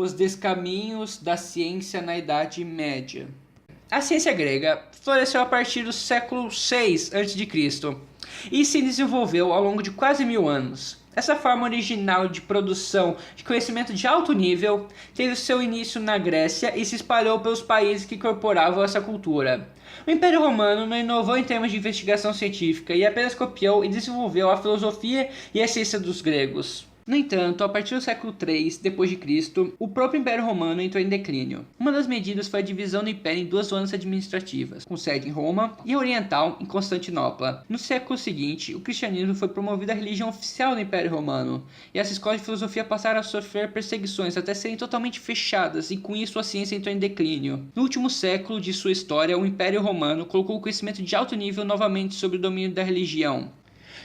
Os descaminhos da ciência na Idade Média. A ciência grega floresceu a partir do século VI a.C. e se desenvolveu ao longo de quase 1000 anos. Essa forma original de produção de conhecimento de alto nível teve seu início na Grécia e se espalhou pelos países que incorporavam essa cultura. O Império Romano não inovou em termos de investigação científica e apenas copiou e desenvolveu a filosofia e a ciência dos gregos. No entanto, a partir do século III d.C., o próprio Império Romano entrou em declínio. Uma das medidas foi a divisão do Império em duas zonas administrativas, com sede em Roma e a oriental em Constantinopla. No século seguinte, o cristianismo foi promovido a religião oficial do Império Romano, e as escolas de filosofia passaram a sofrer perseguições até serem totalmente fechadas, e com isso a ciência entrou em declínio. No último século de sua história, o Império Romano colocou o conhecimento de alto nível novamente sob o domínio da religião.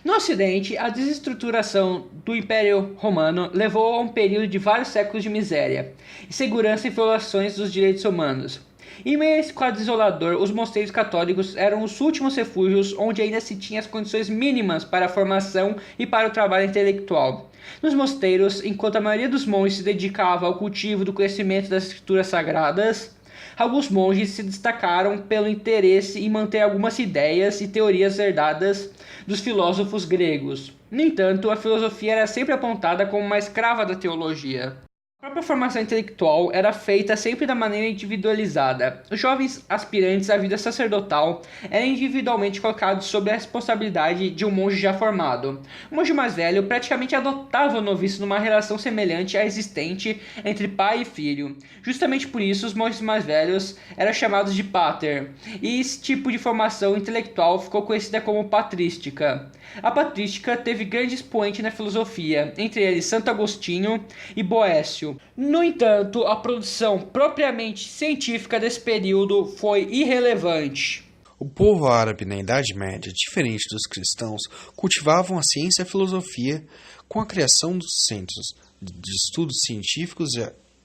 No Ocidente, a desestruturação do Império Romano levou a um período de vários séculos de miséria, insegurança e violações dos direitos humanos. Em meio a esse quadro desolador, os mosteiros católicos eram os últimos refúgios onde ainda se tinha as condições mínimas para a formação e para o trabalho intelectual. Nos mosteiros, enquanto a maioria dos monges se dedicava ao cultivo do conhecimento das escrituras sagradas, alguns monges se destacaram pelo interesse em manter algumas ideias e teorias herdadas dos filósofos gregos. No entanto, a filosofia era sempre apontada como uma escrava da teologia. A própria formação intelectual era feita sempre da maneira individualizada. Os jovens aspirantes à vida sacerdotal eram individualmente colocados sob a responsabilidade de um monge já formado. O monge mais velho praticamente adotava o noviço numa relação semelhante à existente entre pai e filho. Justamente por isso, os monges mais velhos eram chamados de pater, e esse tipo de formação intelectual ficou conhecida como patrística. A patrística teve grande expoente na filosofia, entre eles Santo Agostinho e Boécio. No entanto, a produção propriamente científica desse período foi irrelevante. O povo árabe na Idade Média, diferente dos cristãos, cultivavam a ciência e a filosofia com a criação dos centros de estudos científicos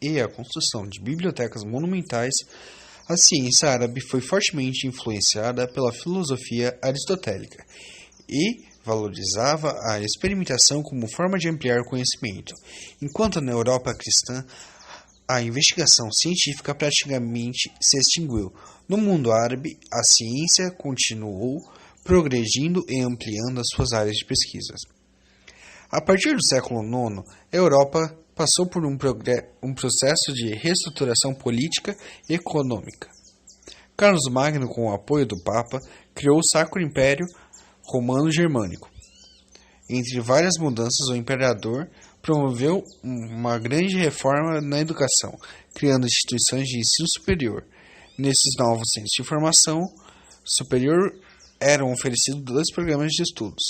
e a construção de bibliotecas monumentais. A ciência árabe foi fortemente influenciada pela filosofia aristotélica e valorizava a experimentação como forma de ampliar o conhecimento, enquanto na Europa cristã a investigação científica praticamente se extinguiu. No mundo árabe, a ciência continuou progredindo e ampliando as suas áreas de pesquisa. A partir do século IX, a Europa passou por um processo de reestruturação política e econômica. Carlos Magno, com o apoio do Papa, criou o Sacro Império Romano Germânico. Entre várias mudanças, o imperador promoveu uma grande reforma na educação, criando instituições de ensino superior. Nesses novos centros de formação superior eram oferecidos dois programas de estudos: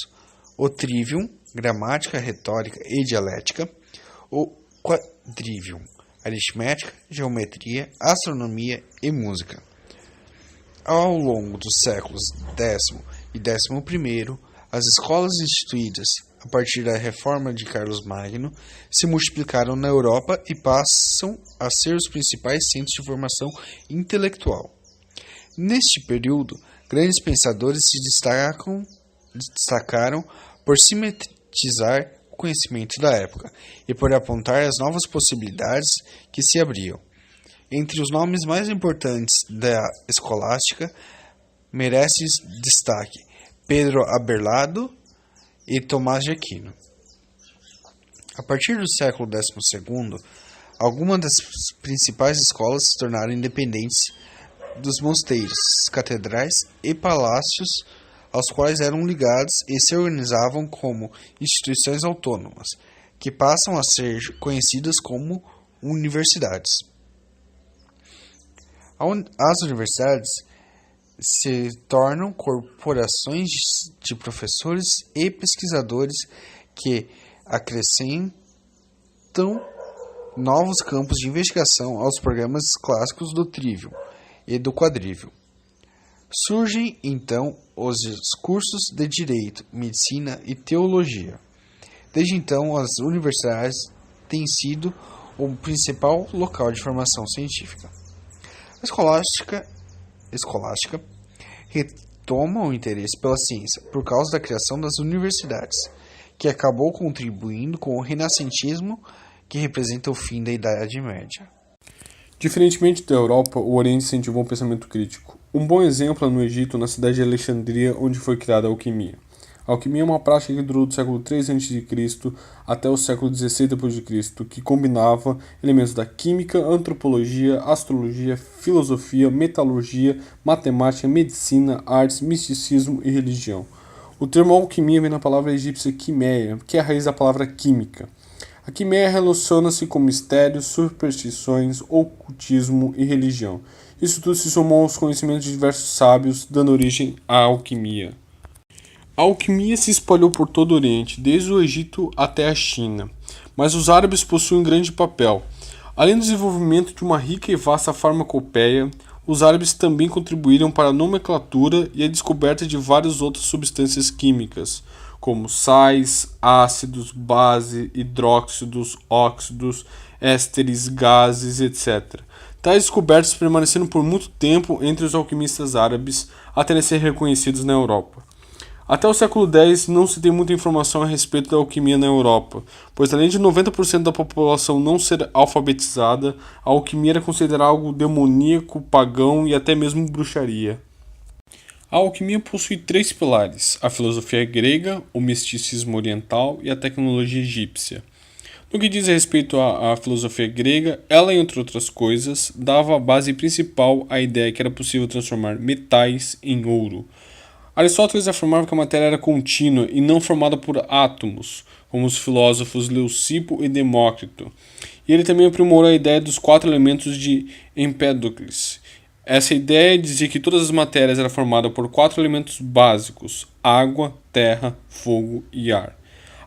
o Trivium, gramática, retórica e dialética; o Quadrivium, aritmética, geometria, astronomia e música. Ao longo dos séculos X e XI, as escolas instituídas a partir da reforma de Carlos Magno se multiplicaram na Europa e passam a ser os principais centros de formação intelectual. Neste período, grandes pensadores se destacaram por sistematizar o conhecimento da época e por apontar as novas possibilidades que se abriam. Entre os nomes mais importantes da escolástica, merece destaque Pedro Abelardo e Tomás de Aquino. A partir do século XII, algumas das principais escolas se tornaram independentes dos mosteiros, catedrais e palácios aos quais eram ligados e se organizavam como instituições autônomas, que passam a ser conhecidas como universidades. As universidades se tornam corporações de professores e pesquisadores que acrescentam novos campos de investigação aos programas clássicos do Trivium e do Quadrivium. Surgem, então, os cursos de Direito, Medicina e Teologia. Desde então, as universidades têm sido o principal local de formação científica. A escolástica retoma o interesse pela ciência por causa da criação das universidades, que acabou contribuindo com o renascentismo que representa o fim da Idade Média. Diferentemente da Europa, o Oriente incentivou o pensamento crítico. Um bom exemplo é no Egito, na cidade de Alexandria, onde foi criada a alquimia. A alquimia é uma prática que durou do século III a.C. até o século XVI d.C., que combinava elementos da química, antropologia, astrologia, filosofia, metalurgia, matemática, medicina, artes, misticismo e religião. O termo alquimia vem da palavra egípcia quimeia, que é a raiz da palavra química. A quimeia relaciona-se com mistérios, superstições, ocultismo e religião. Isso tudo se somou aos conhecimentos de diversos sábios, dando origem à alquimia. A alquimia se espalhou por todo o Oriente, desde o Egito até a China, mas os árabes possuem um grande papel. Além do desenvolvimento de uma rica e vasta farmacopeia, os árabes também contribuíram para a nomenclatura e a descoberta de várias outras substâncias químicas, como sais, ácidos, base, hidróxidos, óxidos, ésteres, gases, etc. Tais descobertas permaneceram por muito tempo entre os alquimistas árabes até serem reconhecidos na Europa. Até o século X não se tem muita informação a respeito da alquimia na Europa, pois além de 90% da população não ser alfabetizada, a alquimia era considerada algo demoníaco, pagão e até mesmo bruxaria. A alquimia possui três pilares: a filosofia grega, o misticismo oriental e a tecnologia egípcia. No que diz respeito à filosofia grega, ela, entre outras coisas, dava a base principal à ideia que era possível transformar metais em ouro. Aristóteles afirmava que a matéria era contínua e não formada por átomos, como os filósofos Leucipo e Demócrito. E ele também aprimorou a ideia dos quatro elementos de Empédocles. Essa ideia dizia que todas as matérias eram formadas por quatro elementos básicos: água, terra, fogo e ar.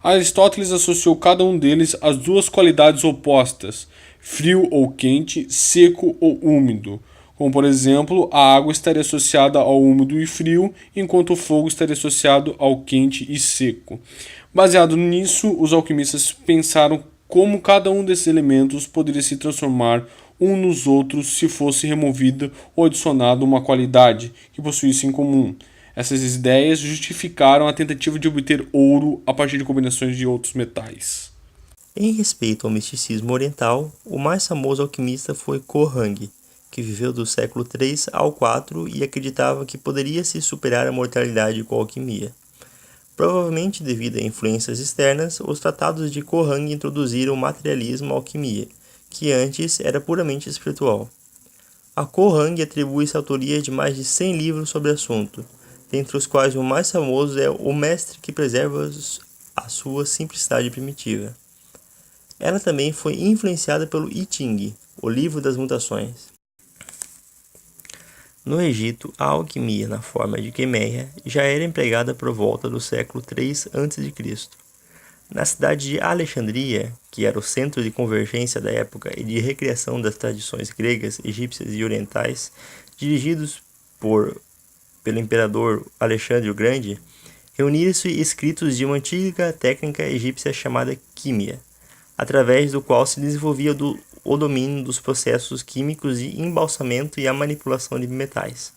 Aristóteles associou cada um deles às duas qualidades opostas: frio ou quente, seco ou úmido. Como, por exemplo, a água estaria associada ao úmido e frio, enquanto o fogo estaria associado ao quente e seco. Baseado nisso, os alquimistas pensaram como cada um desses elementos poderia se transformar um nos outros se fosse removida ou adicionada uma qualidade que possuísse em comum. Essas ideias justificaram a tentativa de obter ouro a partir de combinações de outros metais. Em respeito ao misticismo oriental, o mais famoso alquimista foi Kohang, que viveu do século III ao IV e acreditava que poderia se superar a mortalidade com a alquimia. Provavelmente devido a influências externas, os tratados de Kohang introduziram o materialismo à alquimia, que antes era puramente espiritual. A Kohang atribui-se a autoria de mais de 100 livros sobre o assunto, dentre os quais o mais famoso é O Mestre que Preserva a Sua Simplicidade Primitiva. Ela também foi influenciada pelo I Ching, o Livro das Mutações. No Egito, a alquimia na forma de quimeia já era empregada por volta do século III a.C. Na cidade de Alexandria, que era o centro de convergência da época e de recriação das tradições gregas, egípcias e orientais, dirigidos pelo imperador Alexandre o Grande, reuniram-se escritos de uma antiga técnica egípcia chamada químia, através do qual se desenvolvia o domínio dos processos químicos de embalsamento e a manipulação de metais.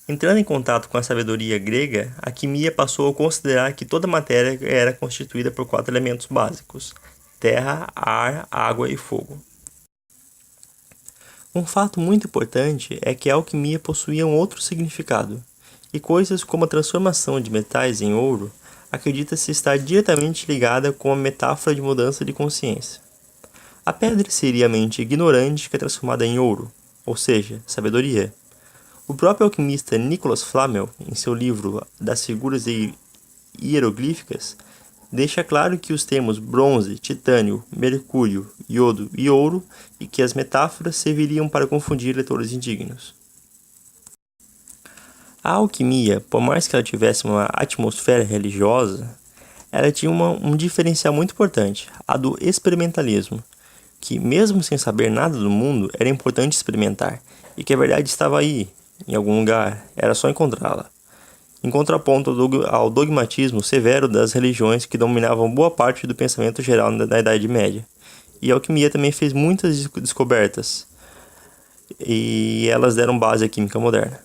Entrando em contato com a sabedoria grega, a químia passou a considerar que toda matéria era constituída por quatro elementos básicos: terra, ar, água e fogo. Um fato muito importante é que a alquimia possuía um outro significado, e coisas como a transformação de metais em ouro acredita-se estar diretamente ligada com a metáfora de mudança de consciência. A pedra seria a mente ignorante que é transformada em ouro, ou seja, sabedoria. O próprio alquimista Nicolas Flamel, em seu livro Das Figuras Hieroglíficas, deixa claro que os termos bronze, titânio, mercúrio, iodo e ouro e que as metáforas serviriam para confundir leitores indignos. A alquimia, por mais que ela tivesse uma atmosfera religiosa, ela tinha um diferencial muito importante, a do experimentalismo, que mesmo sem saber nada do mundo, era importante experimentar, e que a verdade estava aí, em algum lugar, era só encontrá-la. Em contraponto ao dogmatismo severo das religiões que dominavam boa parte do pensamento geral da Idade Média. E a alquimia também fez muitas descobertas, e elas deram base à química moderna.